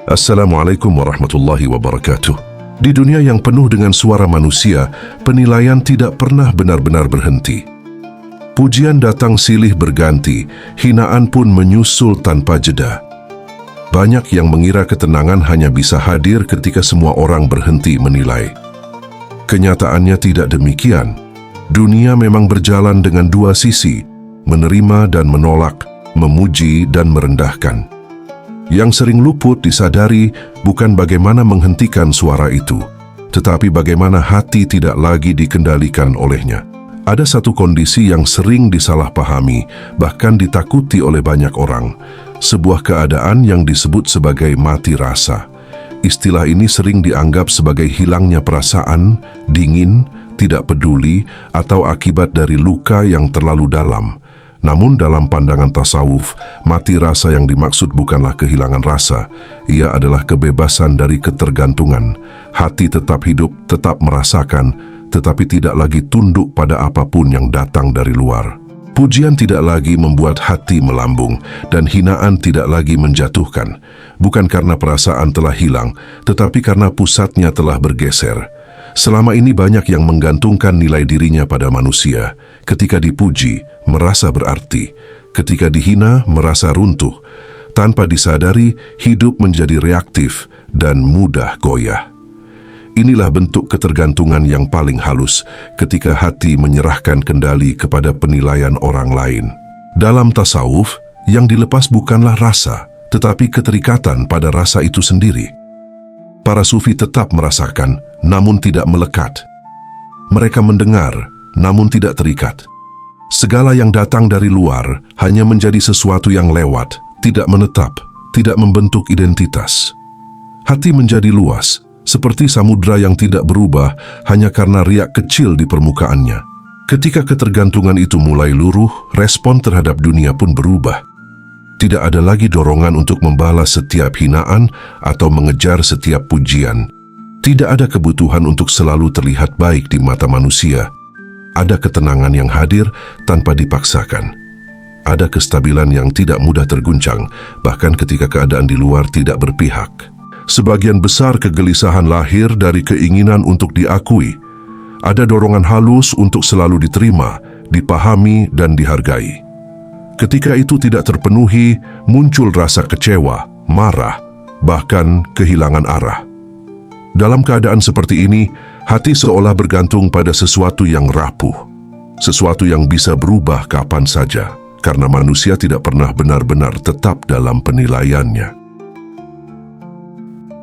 Assalamualaikum warahmatullahi wabarakatuh. Di dunia yang penuh dengan suara manusia, penilaian tidak pernah benar-benar berhenti. Pujian datang silih berganti, hinaan pun menyusul tanpa jeda. Banyak yang mengira ketenangan hanya bisa hadir ketika semua orang berhenti menilai. Kenyataannya tidak demikian. Dunia memang berjalan dengan dua sisi, menerima dan menolak, memuji dan merendahkan. Yang sering luput disadari bukan bagaimana menghentikan suara itu, tetapi bagaimana hati tidak lagi dikendalikan olehnya. Ada satu kondisi yang sering disalahpahami, bahkan ditakuti oleh banyak orang. Sebuah keadaan yang disebut sebagai mati rasa. Istilah ini sering dianggap sebagai hilangnya perasaan, dingin, tidak peduli, atau akibat dari luka yang terlalu dalam. Namun dalam pandangan tasawuf, mati rasa yang dimaksud bukanlah kehilangan rasa. Ia adalah kebebasan dari ketergantungan. Hati tetap hidup, tetap merasakan, tetapi tidak lagi tunduk pada apapun yang datang dari luar. Pujian tidak lagi membuat hati melambung, dan hinaan tidak lagi menjatuhkan. Bukan karena perasaan telah hilang, tetapi karena pusatnya telah bergeser. Selama ini banyak yang menggantungkan nilai dirinya pada manusia. Ketika dipuji, merasa berarti. Ketika dihina, merasa runtuh. Tanpa disadari, hidup menjadi reaktif dan mudah goyah. Inilah bentuk ketergantungan yang paling halus ketika hati menyerahkan kendali kepada penilaian orang lain. Dalam tasawuf, yang dilepas bukanlah rasa, tetapi keterikatan pada rasa itu sendiri. Para sufi tetap merasakan, namun tidak melekat. Mereka mendengar, namun tidak terikat. Segala yang datang dari luar hanya menjadi sesuatu yang lewat, tidak menetap, tidak membentuk identitas. Hati menjadi luas, seperti samudra yang tidak berubah hanya karena riak kecil di permukaannya. Ketika ketergantungan itu mulai luruh, respon terhadap dunia pun berubah. Tidak ada lagi dorongan untuk membalas setiap hinaan atau mengejar setiap pujian. Tidak ada kebutuhan untuk selalu terlihat baik di mata manusia. Ada ketenangan yang hadir tanpa dipaksakan. Ada kestabilan yang tidak mudah terguncang, bahkan ketika keadaan di luar tidak berpihak. Sebagian besar kegelisahan lahir dari keinginan untuk diakui. Ada dorongan halus untuk selalu diterima, dipahami, dan dihargai. Ketika itu tidak terpenuhi, muncul rasa kecewa, marah, bahkan kehilangan arah. Dalam keadaan seperti ini, hati seolah bergantung pada sesuatu yang rapuh, sesuatu yang bisa berubah kapan saja, karena manusia tidak pernah benar-benar tetap dalam penilaiannya.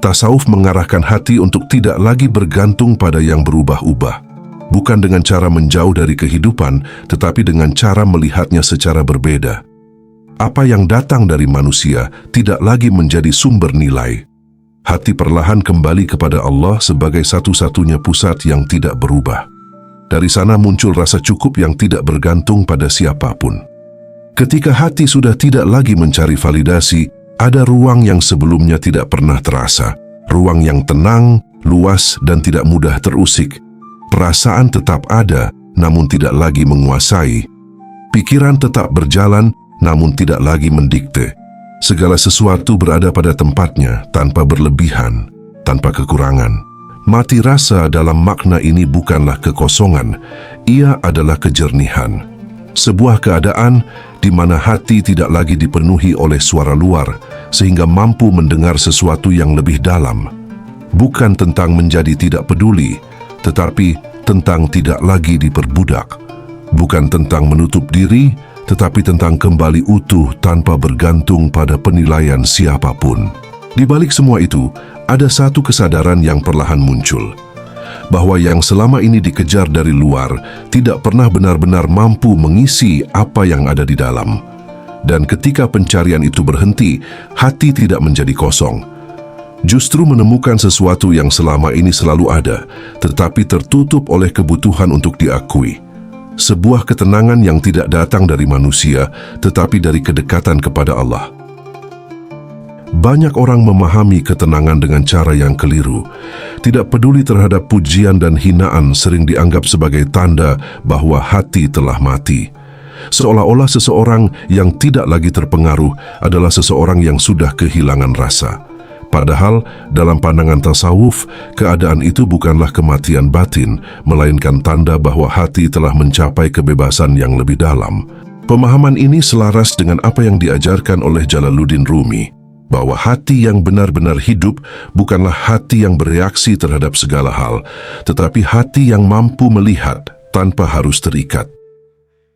Tasawuf mengarahkan hati untuk tidak lagi bergantung pada yang berubah-ubah, bukan dengan cara menjauh dari kehidupan, tetapi dengan cara melihatnya secara berbeda. Apa yang datang dari manusia tidak lagi menjadi sumber nilai. Hati perlahan kembali kepada Allah sebagai satu-satunya pusat yang tidak berubah. Dari sana muncul rasa cukup yang tidak bergantung pada siapapun. Ketika hati sudah tidak lagi mencari validasi, ada ruang yang sebelumnya tidak pernah terasa. Ruang yang tenang, luas, dan tidak mudah terusik. Perasaan tetap ada, namun tidak lagi menguasai. Pikiran tetap berjalan, namun tidak lagi mendikte. Segala sesuatu berada pada tempatnya, tanpa berlebihan, tanpa kekurangan. Mati rasa dalam makna ini bukanlah kekosongan, ia adalah kejernihan. Sebuah keadaan di mana hati tidak lagi dipenuhi oleh suara luar, sehingga mampu mendengar sesuatu yang lebih dalam. Bukan tentang menjadi tidak peduli, tetapi tentang tidak lagi diperbudak. Bukan tentang menutup diri, tetapi tentang kembali utuh tanpa bergantung pada penilaian siapapun. Di balik semua itu, ada satu kesadaran yang perlahan muncul, bahwa yang selama ini dikejar dari luar tidak pernah benar-benar mampu mengisi apa yang ada di dalam. Dan ketika pencarian itu berhenti, hati tidak menjadi kosong. Justru menemukan sesuatu yang selama ini selalu ada, tetapi tertutup oleh kebutuhan untuk diakui. Sebuah ketenangan yang tidak datang dari manusia, tetapi dari kedekatan kepada Allah. Banyak orang memahami ketenangan dengan cara yang keliru. Tidak peduli terhadap pujian dan hinaan sering dianggap sebagai tanda bahwa hati telah mati. Seolah-olah seseorang yang tidak lagi terpengaruh adalah seseorang yang sudah kehilangan rasa. Padahal dalam pandangan tasawuf, keadaan itu bukanlah kematian batin, melainkan tanda bahwa hati telah mencapai kebebasan yang lebih dalam. Pemahaman ini selaras dengan apa yang diajarkan oleh Jalaluddin Rumi, bahwa hati yang benar-benar hidup bukanlah hati yang bereaksi terhadap segala hal, tetapi hati yang mampu melihat tanpa harus terikat.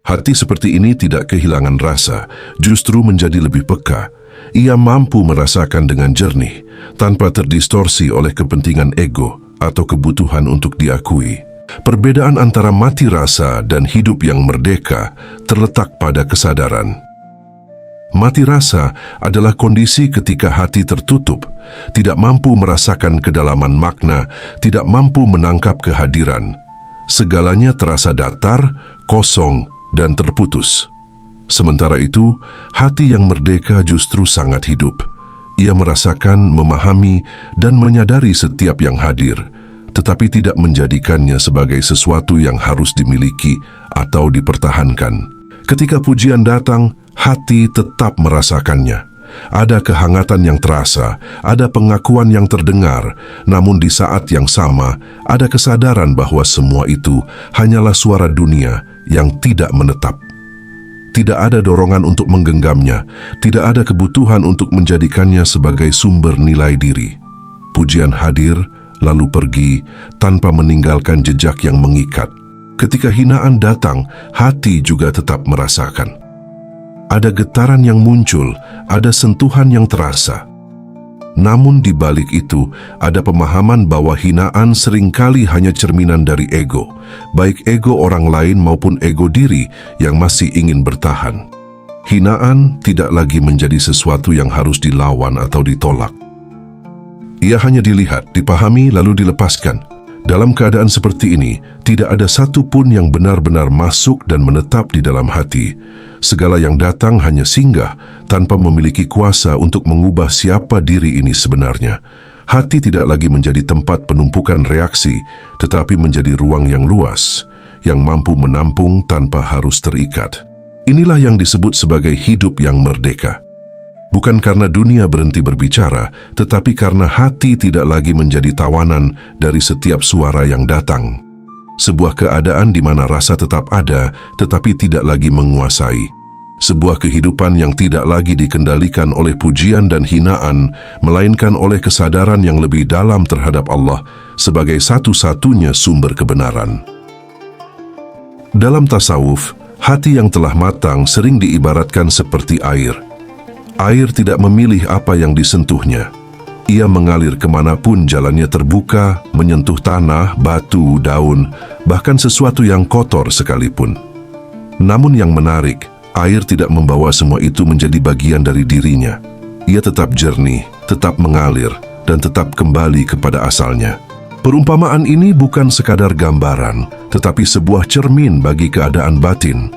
Hati seperti ini tidak kehilangan rasa, justru menjadi lebih peka. Ia mampu merasakan dengan jernih, tanpa terdistorsi oleh kepentingan ego atau kebutuhan untuk diakui. Perbedaan antara mati rasa dan hidup yang merdeka terletak pada kesadaran. Mati rasa adalah kondisi ketika hati tertutup, tidak mampu merasakan kedalaman makna, tidak mampu menangkap kehadiran. Segalanya terasa datar, kosong, dan terputus. Sementara itu, hati yang merdeka justru sangat hidup. Ia merasakan, memahami, dan menyadari setiap yang hadir, tetapi tidak menjadikannya sebagai sesuatu yang harus dimiliki atau dipertahankan. Ketika pujian datang, hati tetap merasakannya. Ada kehangatan yang terasa, ada pengakuan yang terdengar, namun di saat yang sama, ada kesadaran bahwa semua itu hanyalah suara dunia yang tidak menetap. Tidak ada dorongan untuk menggenggamnya, tidak ada kebutuhan untuk menjadikannya sebagai sumber nilai diri. Pujian hadir, lalu pergi, tanpa meninggalkan jejak yang mengikat. Ketika hinaan datang, hati juga tetap merasakan. Ada getaran yang muncul, ada sentuhan yang terasa. Namun di balik itu, ada pemahaman bahwa hinaan seringkali hanya cerminan dari ego, baik ego orang lain maupun ego diri yang masih ingin bertahan. Hinaan tidak lagi menjadi sesuatu yang harus dilawan atau ditolak. Ia hanya dilihat, dipahami, lalu dilepaskan. Dalam keadaan seperti ini, tidak ada satu pun yang benar-benar masuk dan menetap di dalam hati. Segala yang datang hanya singgah, tanpa memiliki kuasa untuk mengubah siapa diri ini sebenarnya. Hati tidak lagi menjadi tempat penumpukan reaksi, tetapi menjadi ruang yang luas, yang mampu menampung tanpa harus terikat. Inilah yang disebut sebagai hidup yang merdeka. Bukan karena dunia berhenti berbicara, tetapi karena hati tidak lagi menjadi tawanan dari setiap suara yang datang. Sebuah keadaan di mana rasa tetap ada, tetapi tidak lagi menguasai. Sebuah kehidupan yang tidak lagi dikendalikan oleh pujian dan hinaan, melainkan oleh kesadaran yang lebih dalam terhadap Allah sebagai satu-satunya sumber kebenaran. Dalam tasawuf, hati yang telah matang sering diibaratkan seperti air. Air tidak memilih apa yang disentuhnya. Ia mengalir kemanapun jalannya terbuka, menyentuh tanah, batu, daun, bahkan sesuatu yang kotor sekalipun. Namun yang menarik, air tidak membawa semua itu menjadi bagian dari dirinya. Ia tetap jernih, tetap mengalir, dan tetap kembali kepada asalnya. Perumpamaan ini bukan sekadar gambaran, tetapi sebuah cermin bagi keadaan batin.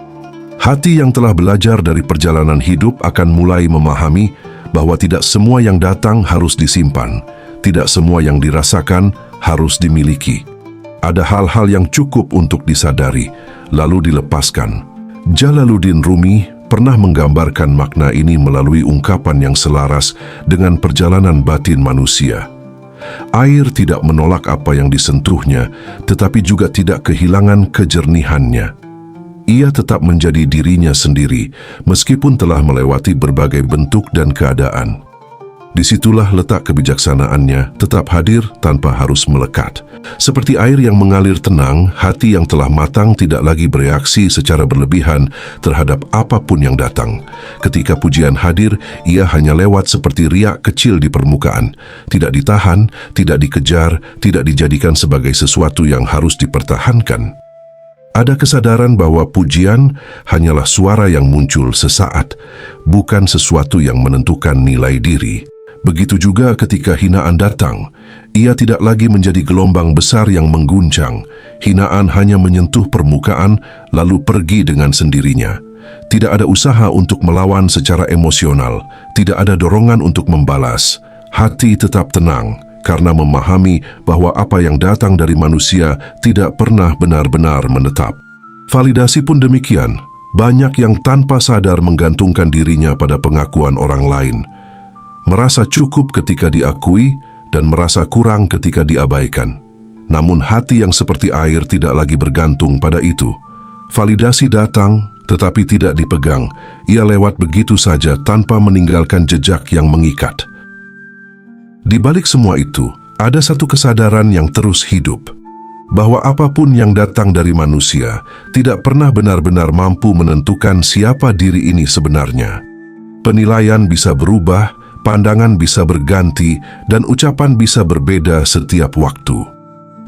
Hati yang telah belajar dari perjalanan hidup akan mulai memahami bahwa tidak semua yang datang harus disimpan, tidak semua yang dirasakan harus dimiliki. Ada hal-hal yang cukup untuk disadari, lalu dilepaskan. Jalaluddin Rumi pernah menggambarkan makna ini melalui ungkapan yang selaras dengan perjalanan batin manusia. Air tidak menolak apa yang disentuhnya, tetapi juga tidak kehilangan kejernihannya. Ia tetap menjadi dirinya sendiri, meskipun telah melewati berbagai bentuk dan keadaan. Disitulah letak kebijaksanaannya, tetap hadir tanpa harus melekat. Seperti air yang mengalir tenang, hati yang telah matang tidak lagi bereaksi secara berlebihan terhadap apapun yang datang. Ketika pujian hadir, ia hanya lewat seperti riak kecil di permukaan. Tidak ditahan, tidak dikejar, tidak dijadikan sebagai sesuatu yang harus dipertahankan. Ada kesadaran bahwa pujian hanyalah suara yang muncul sesaat, bukan sesuatu yang menentukan nilai diri. Begitu juga ketika hinaan datang, ia tidak lagi menjadi gelombang besar yang mengguncang. Hinaan hanya menyentuh permukaan, lalu pergi dengan sendirinya. Tidak ada usaha untuk melawan secara emosional, tidak ada dorongan untuk membalas. Hati tetap tenang, karena memahami bahwa apa yang datang dari manusia tidak pernah benar-benar menetap. Validasi pun demikian, banyak yang tanpa sadar menggantungkan dirinya pada pengakuan orang lain. merasa cukup ketika diakui, dan merasa kurang ketika diabaikan. Namun hati yang seperti air tidak lagi bergantung pada itu. Validasi datang, tetapi tidak dipegang. Ia lewat begitu saja tanpa meninggalkan jejak yang mengikat. Di balik semua itu, ada satu kesadaran yang terus hidup, bahwa apapun yang datang dari manusia tidak pernah benar-benar mampu menentukan siapa diri ini sebenarnya. Penilaian bisa berubah, pandangan bisa berganti, dan ucapan bisa berbeda setiap waktu.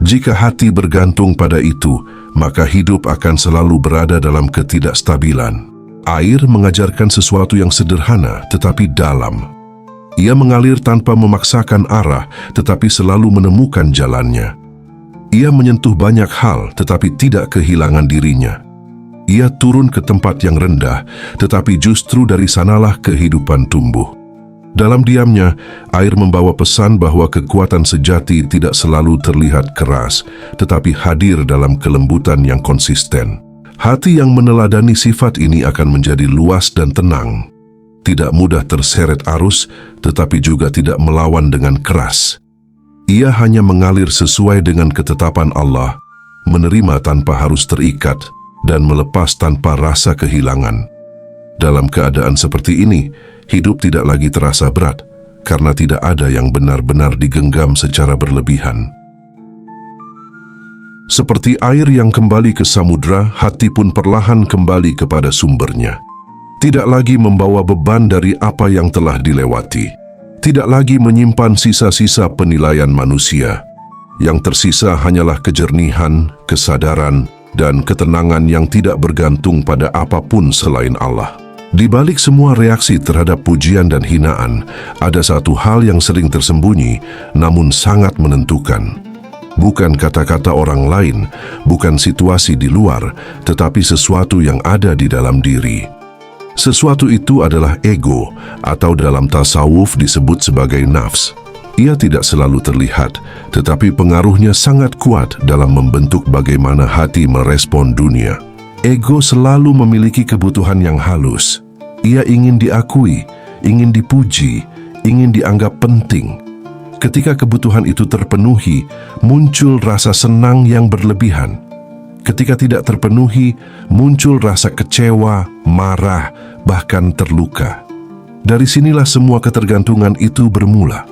Jika hati bergantung pada itu, maka hidup akan selalu berada dalam ketidakstabilan. Air mengajarkan sesuatu yang sederhana tetapi dalam. Ia mengalir tanpa memaksakan arah, tetapi selalu menemukan jalannya. Ia menyentuh banyak hal tetapi tidak kehilangan dirinya. Ia turun ke tempat yang rendah, tetapi justru dari sanalah kehidupan tumbuh. Dalam diamnya, air membawa pesan bahwa kekuatan sejati tidak selalu terlihat keras, tetapi hadir dalam kelembutan yang konsisten. Hati yang meneladani sifat ini akan menjadi luas dan tenang. Tidak mudah terseret arus, tetapi juga tidak melawan dengan keras. Ia hanya mengalir sesuai dengan ketetapan Allah, menerima tanpa harus terikat, dan melepas tanpa rasa kehilangan. Dalam keadaan seperti ini, hidup tidak lagi terasa berat, karena tidak ada yang benar-benar digenggam secara berlebihan. Seperti air yang kembali ke samudra, hati pun perlahan kembali kepada sumbernya. Tidak lagi membawa beban dari apa yang telah dilewati. Tidak lagi menyimpan sisa-sisa penilaian manusia. Yang tersisa hanyalah kejernihan, kesadaran, dan ketenangan yang tidak bergantung pada apapun selain Allah. Di balik semua reaksi terhadap pujian dan hinaan, ada satu hal yang sering tersembunyi, namun sangat menentukan. Bukan kata-kata orang lain, bukan situasi di luar, tetapi sesuatu yang ada di dalam diri. Sesuatu itu adalah ego, atau dalam tasawuf disebut sebagai nafs. Ia tidak selalu terlihat, tetapi pengaruhnya sangat kuat dalam membentuk bagaimana hati merespon dunia. Ego selalu memiliki kebutuhan yang halus. Ia ingin diakui, ingin dipuji, ingin dianggap penting. Ketika kebutuhan itu terpenuhi, muncul rasa senang yang berlebihan. Ketika tidak terpenuhi, muncul rasa kecewa, marah, bahkan terluka. Dari sinilah semua ketergantungan itu bermula.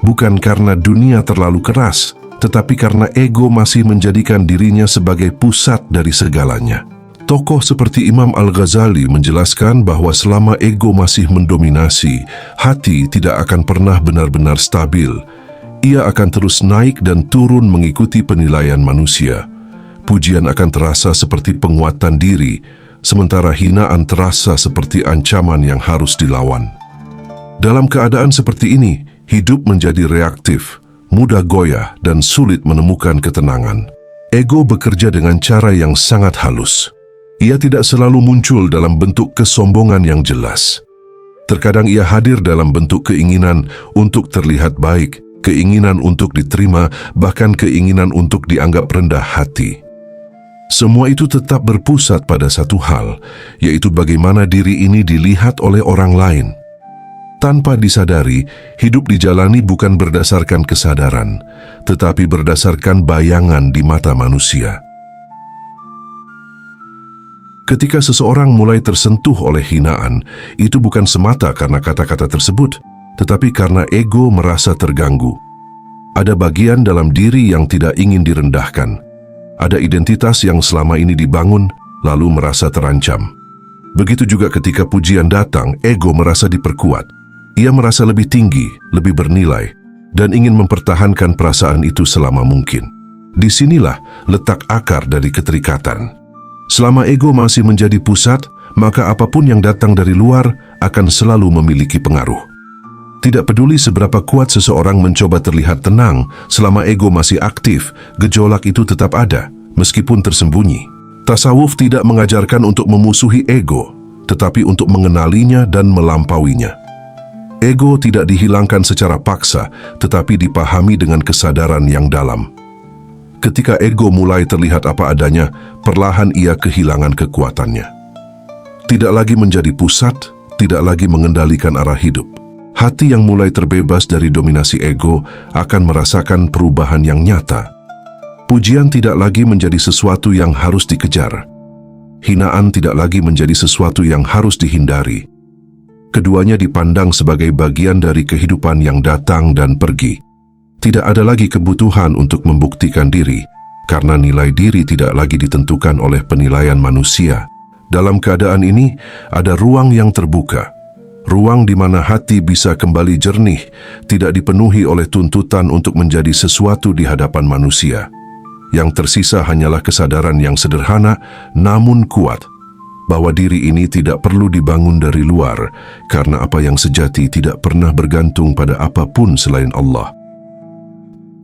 Bukan karena dunia terlalu keras, tetapi karena ego masih menjadikan dirinya sebagai pusat dari segalanya. Tokoh seperti Imam Al-Ghazali menjelaskan bahwa selama ego masih mendominasi, hati tidak akan pernah benar-benar stabil. Ia akan terus naik dan turun mengikuti penilaian manusia. Pujian akan terasa seperti penguatan diri, sementara hinaan terasa seperti ancaman yang harus dilawan. Dalam keadaan seperti ini, hidup menjadi reaktif, mudah goyah, dan sulit menemukan ketenangan. Ego bekerja dengan cara yang sangat halus. Ia tidak selalu muncul dalam bentuk kesombongan yang jelas. Terkadang ia hadir dalam bentuk keinginan untuk terlihat baik, keinginan untuk diterima, bahkan keinginan untuk dianggap rendah hati. Semua itu tetap berpusat pada satu hal, yaitu bagaimana diri ini dilihat oleh orang lain. Tanpa disadari, hidup dijalani bukan berdasarkan kesadaran, tetapi berdasarkan bayangan di mata manusia. Ketika seseorang mulai tersentuh oleh hinaan, itu bukan semata karena kata-kata tersebut, tetapi karena ego merasa terganggu. Ada bagian dalam diri yang tidak ingin direndahkan. Ada identitas yang selama ini dibangun, lalu merasa terancam. Begitu juga ketika pujian datang, ego merasa diperkuat. Ia merasa lebih tinggi, lebih bernilai, dan ingin mempertahankan perasaan itu selama mungkin. Disinilah letak akar dari keterikatan. Selama ego masih menjadi pusat, maka apapun yang datang dari luar akan selalu memiliki pengaruh. Tidak peduli seberapa kuat seseorang mencoba terlihat tenang, selama ego masih aktif, gejolak itu tetap ada, meskipun tersembunyi. Tasawuf tidak mengajarkan untuk memusuhi ego, tetapi untuk mengenalinya dan melampauinya. Ego tidak dihilangkan secara paksa, tetapi dipahami dengan kesadaran yang dalam. Ketika ego mulai terlihat apa adanya, perlahan ia kehilangan kekuatannya. Tidak lagi menjadi pusat, tidak lagi mengendalikan arah hidup. Hati yang mulai terbebas dari dominasi ego akan merasakan perubahan yang nyata. Pujian tidak lagi menjadi sesuatu yang harus dikejar. Hinaan tidak lagi menjadi sesuatu yang harus dihindari. Keduanya dipandang sebagai bagian dari kehidupan yang datang dan pergi. Tidak ada lagi kebutuhan untuk membuktikan diri, karena nilai diri tidak lagi ditentukan oleh penilaian manusia. Dalam keadaan ini, ada ruang yang terbuka. Ruang di mana hati bisa kembali jernih, tidak dipenuhi oleh tuntutan untuk menjadi sesuatu di hadapan manusia. Yang tersisa hanyalah kesadaran yang sederhana namun kuat, bahwa diri ini tidak perlu dibangun dari luar, karena apa yang sejati tidak pernah bergantung pada apapun selain Allah.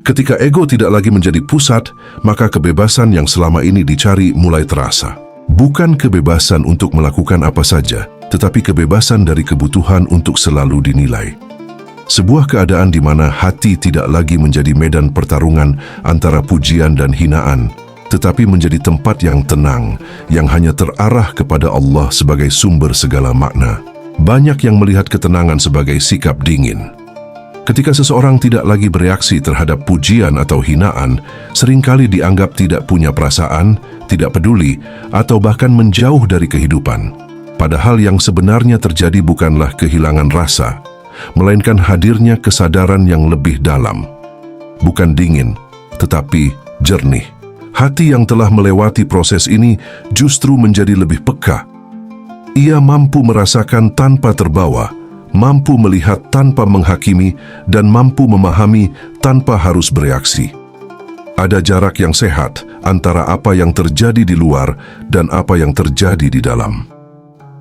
Ketika ego tidak lagi menjadi pusat, maka kebebasan yang selama ini dicari mulai terasa. Bukan kebebasan untuk melakukan apa saja, tetapi kebebasan dari kebutuhan untuk selalu dinilai. Sebuah keadaan di mana hati tidak lagi menjadi medan pertarungan antara pujian dan hinaan, tetapi menjadi tempat yang tenang, yang hanya terarah kepada Allah sebagai sumber segala makna. Banyak yang melihat ketenangan sebagai sikap dingin. Ketika seseorang tidak lagi bereaksi terhadap pujian atau hinaan, seringkali dianggap tidak punya perasaan, tidak peduli, atau bahkan menjauh dari kehidupan. Padahal yang sebenarnya terjadi bukanlah kehilangan rasa, melainkan hadirnya kesadaran yang lebih dalam. Bukan dingin, tetapi jernih. Hati yang telah melewati proses ini justru menjadi lebih peka. Ia mampu merasakan tanpa terbawa, mampu melihat tanpa menghakimi, dan mampu memahami tanpa harus bereaksi. Ada jarak yang sehat antara apa yang terjadi di luar dan apa yang terjadi di dalam.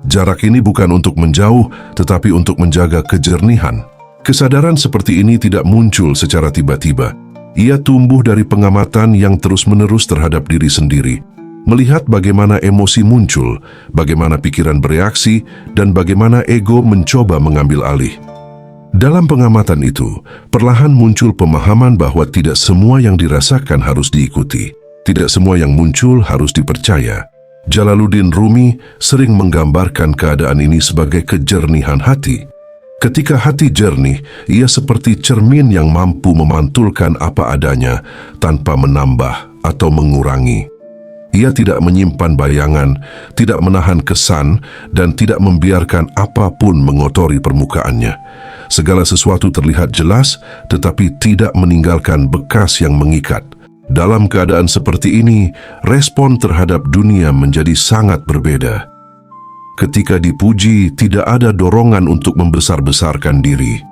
Jarak ini bukan untuk menjauh, tetapi untuk menjaga kejernihan. Kesadaran seperti ini tidak muncul secara tiba-tiba. Ia tumbuh dari pengamatan yang terus-menerus terhadap diri sendiri, melihat bagaimana emosi muncul, bagaimana pikiran bereaksi, dan bagaimana ego mencoba mengambil alih. Dalam pengamatan itu, perlahan muncul pemahaman bahwa tidak semua yang dirasakan harus diikuti, tidak semua yang muncul harus dipercaya. Jalaluddin Rumi sering menggambarkan keadaan ini sebagai kejernihan hati. Ketika hati jernih, ia seperti cermin yang mampu memantulkan apa adanya tanpa menambah atau mengurangi. Ia tidak menyimpan bayangan, tidak menahan kesan, dan tidak membiarkan apapun mengotori permukaannya. Segala sesuatu terlihat jelas, tetapi tidak meninggalkan bekas yang mengikat. Dalam keadaan seperti ini, respon terhadap dunia menjadi sangat berbeda. Ketika dipuji, tidak ada dorongan untuk membesar-besarkan diri.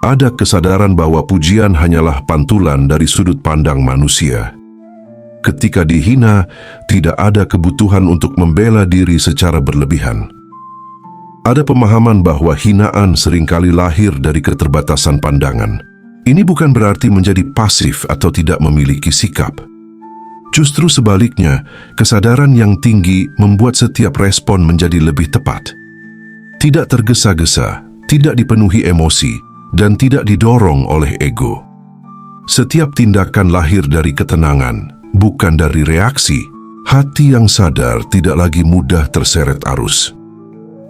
Ada kesadaran bahwa pujian hanyalah pantulan dari sudut pandang manusia. Ketika dihina, tidak ada kebutuhan untuk membela diri secara berlebihan. Ada pemahaman bahwa hinaan seringkali lahir dari keterbatasan pandangan. Ini bukan berarti menjadi pasif atau tidak memiliki sikap. Justru sebaliknya, kesadaran yang tinggi membuat setiap respon menjadi lebih tepat. Tidak tergesa-gesa, tidak dipenuhi emosi, dan tidak didorong oleh ego. Setiap tindakan lahir dari ketenangan, bukan dari reaksi. Hati yang sadar tidak lagi mudah terseret arus.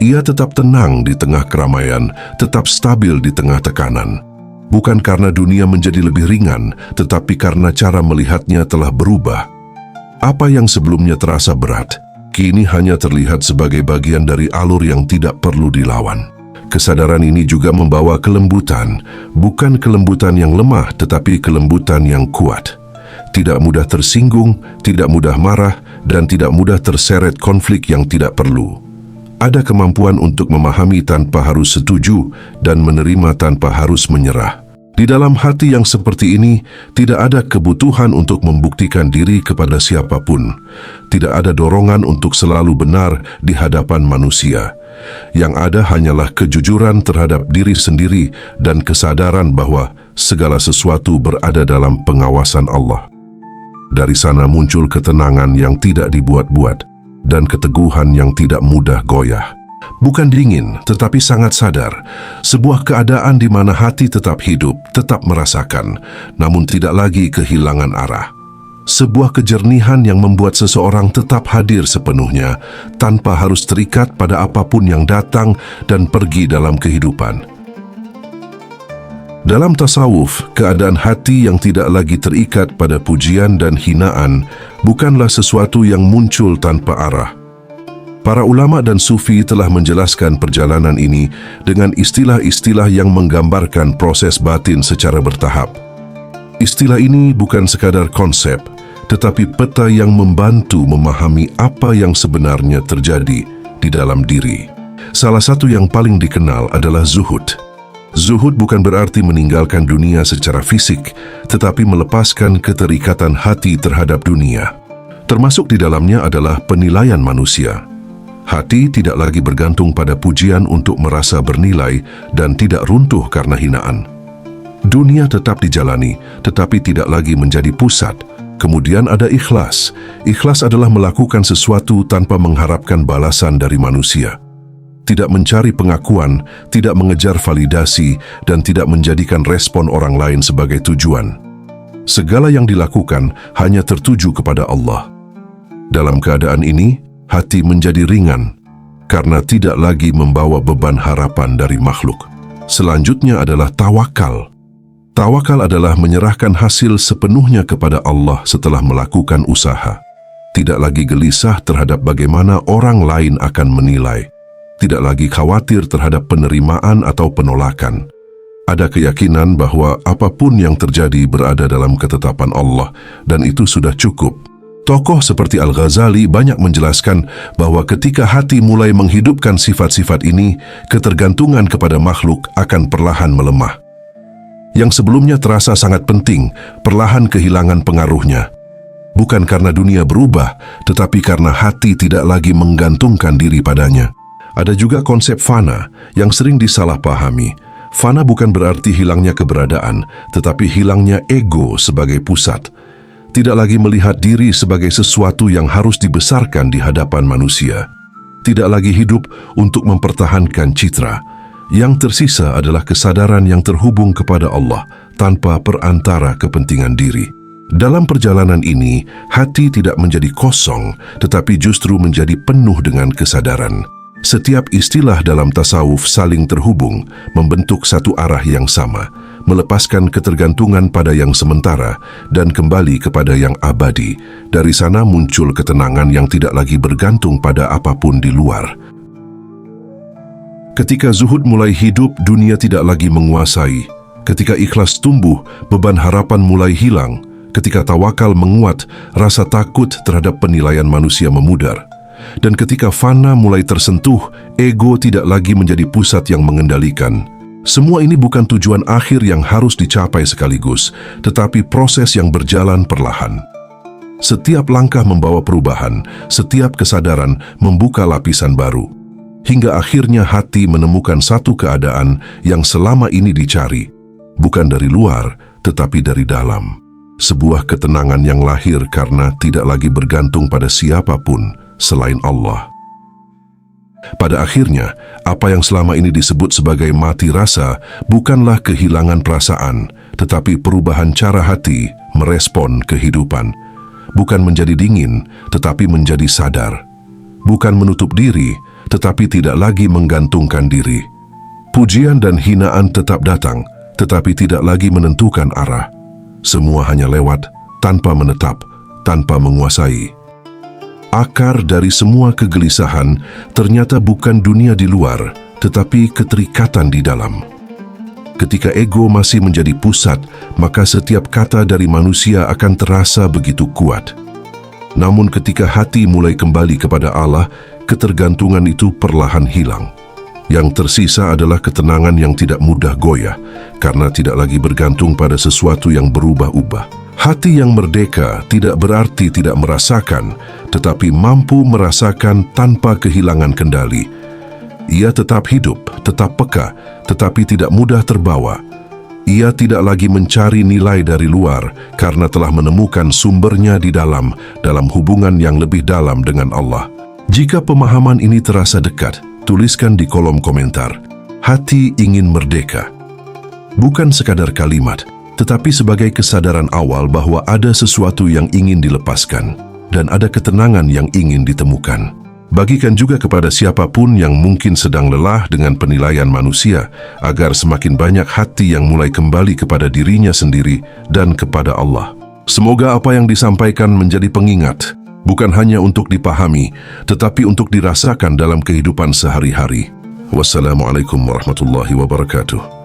Ia tetap tenang di tengah keramaian, tetap stabil di tengah tekanan. Bukan karena dunia menjadi lebih ringan, tetapi karena cara melihatnya telah berubah. Apa yang sebelumnya terasa berat, kini hanya terlihat sebagai bagian dari alur yang tidak perlu dilawan. Kesadaran ini juga membawa kelembutan, bukan kelembutan yang lemah, tetapi kelembutan yang kuat. Tidak mudah tersinggung, tidak mudah marah, dan tidak mudah terseret konflik yang tidak perlu. Ada kemampuan untuk memahami tanpa harus setuju dan menerima tanpa harus menyerah. Di dalam hati yang seperti ini, tidak ada kebutuhan untuk membuktikan diri kepada siapapun. Tidak ada dorongan untuk selalu benar di hadapan manusia. Yang ada hanyalah kejujuran terhadap diri sendiri dan kesadaran bahwa segala sesuatu berada dalam pengawasan Allah. Dari sana muncul ketenangan yang tidak dibuat-buat dan keteguhan yang tidak mudah goyah. Bukan dingin, tetapi sangat sadar. Sebuah keadaan di mana hati tetap hidup, tetap merasakan, namun tidak lagi kehilangan arah. Sebuah kejernihan yang membuat seseorang tetap hadir sepenuhnya, tanpa harus terikat pada apapun yang datang dan pergi dalam kehidupan. Dalam tasawuf, keadaan hati yang tidak lagi terikat pada pujian dan hinaan bukanlah sesuatu yang muncul tanpa arah. Para ulama dan sufi telah menjelaskan perjalanan ini dengan istilah-istilah yang menggambarkan proses batin secara bertahap. Istilah ini bukan sekadar konsep, tetapi peta yang membantu memahami apa yang sebenarnya terjadi di dalam diri. Salah satu yang paling dikenal adalah zuhud. Zuhud bukan berarti meninggalkan dunia secara fisik, tetapi melepaskan keterikatan hati terhadap dunia. Termasuk di dalamnya adalah penilaian manusia. Hati tidak lagi bergantung pada pujian untuk merasa bernilai dan tidak runtuh karena hinaan. Dunia tetap dijalani, tetapi tidak lagi menjadi pusat. Kemudian ada ikhlas. Ikhlas adalah melakukan sesuatu tanpa mengharapkan balasan dari manusia. Tidak mencari pengakuan, tidak mengejar validasi, dan tidak menjadikan respon orang lain sebagai tujuan. Segala yang dilakukan hanya tertuju kepada Allah. Dalam keadaan ini, hati menjadi ringan karena tidak lagi membawa beban harapan dari makhluk. Selanjutnya adalah tawakal. Tawakal adalah menyerahkan hasil sepenuhnya kepada Allah setelah melakukan usaha. Tidak lagi gelisah terhadap bagaimana orang lain akan menilai. Tidak lagi khawatir terhadap penerimaan atau penolakan. Ada keyakinan bahwa apapun yang terjadi berada dalam ketetapan Allah dan itu sudah cukup. Tokoh seperti Al-Ghazali banyak menjelaskan bahwa ketika hati mulai menghidupkan sifat-sifat ini, ketergantungan kepada makhluk akan perlahan melemah. Yang sebelumnya terasa sangat penting, perlahan kehilangan pengaruhnya. Bukan karena dunia berubah, tetapi karena hati tidak lagi menggantungkan diri padanya. Ada juga konsep fana yang sering disalahpahami. Fana bukan berarti hilangnya keberadaan, tetapi hilangnya ego sebagai pusat. Tidak lagi melihat diri sebagai sesuatu yang harus dibesarkan di hadapan manusia. Tidak lagi hidup untuk mempertahankan citra. Yang tersisa adalah kesadaran yang terhubung kepada Allah tanpa perantara kepentingan diri. Dalam perjalanan ini, hati tidak menjadi kosong, tetapi justru menjadi penuh dengan kesadaran. Setiap istilah dalam tasawuf saling terhubung, membentuk satu arah yang sama, melepaskan ketergantungan pada yang sementara dan kembali kepada yang abadi. Dari sana muncul ketenangan yang tidak lagi bergantung pada apapun di luar. Ketika zuhud mulai hidup, dunia tidak lagi menguasai. Ketika ikhlas tumbuh, beban harapan mulai hilang. Ketika tawakal menguat, rasa takut terhadap penilaian manusia memudar. Dan ketika fana mulai tersentuh, ego tidak lagi menjadi pusat yang mengendalikan. Semua ini bukan tujuan akhir yang harus dicapai sekaligus, tetapi proses yang berjalan perlahan. Setiap langkah membawa perubahan, setiap kesadaran membuka lapisan baru. Hingga akhirnya hati menemukan satu keadaan yang selama ini dicari, bukan dari luar, tetapi dari dalam. Sebuah ketenangan yang lahir karena tidak lagi bergantung pada siapapun selain Allah. Pada akhirnya, apa yang selama ini disebut sebagai mati rasa bukanlah kehilangan perasaan, tetapi perubahan cara hati merespon kehidupan. Bukan menjadi dingin, tetapi menjadi sadar. Bukan menutup diri, tetapi tidak lagi menggantungkan diri. Pujian dan hinaan tetap datang, tetapi tidak lagi menentukan arah. Semua hanya lewat, tanpa menetap, tanpa menguasai. Akar dari semua kegelisahan ternyata bukan dunia di luar, tetapi keterikatan di dalam. Ketika ego masih menjadi pusat, maka setiap kata dari manusia akan terasa begitu kuat. Namun ketika hati mulai kembali kepada Allah, ketergantungan itu perlahan hilang. Yang tersisa adalah ketenangan yang tidak mudah goyah, karena tidak lagi bergantung pada sesuatu yang berubah-ubah. Hati yang merdeka tidak berarti tidak merasakan, tetapi mampu merasakan tanpa kehilangan kendali. Ia tetap hidup, tetap peka, tetapi tidak mudah terbawa. Ia tidak lagi mencari nilai dari luar karena telah menemukan sumbernya di dalam hubungan yang lebih dalam dengan Allah. Jika pemahaman ini terasa dekat, tuliskan di kolom komentar, hati ingin merdeka. Bukan sekadar kalimat, tetapi sebagai kesadaran awal bahwa ada sesuatu yang ingin dilepaskan dan ada ketenangan yang ingin ditemukan. Bagikan juga kepada siapapun yang mungkin sedang lelah dengan penilaian manusia, agar semakin banyak hati yang mulai kembali kepada dirinya sendiri dan kepada Allah. Semoga apa yang disampaikan menjadi pengingat, bukan hanya untuk dipahami, tetapi untuk dirasakan dalam kehidupan sehari-hari. Wassalamualaikum warahmatullahi wabarakatuh.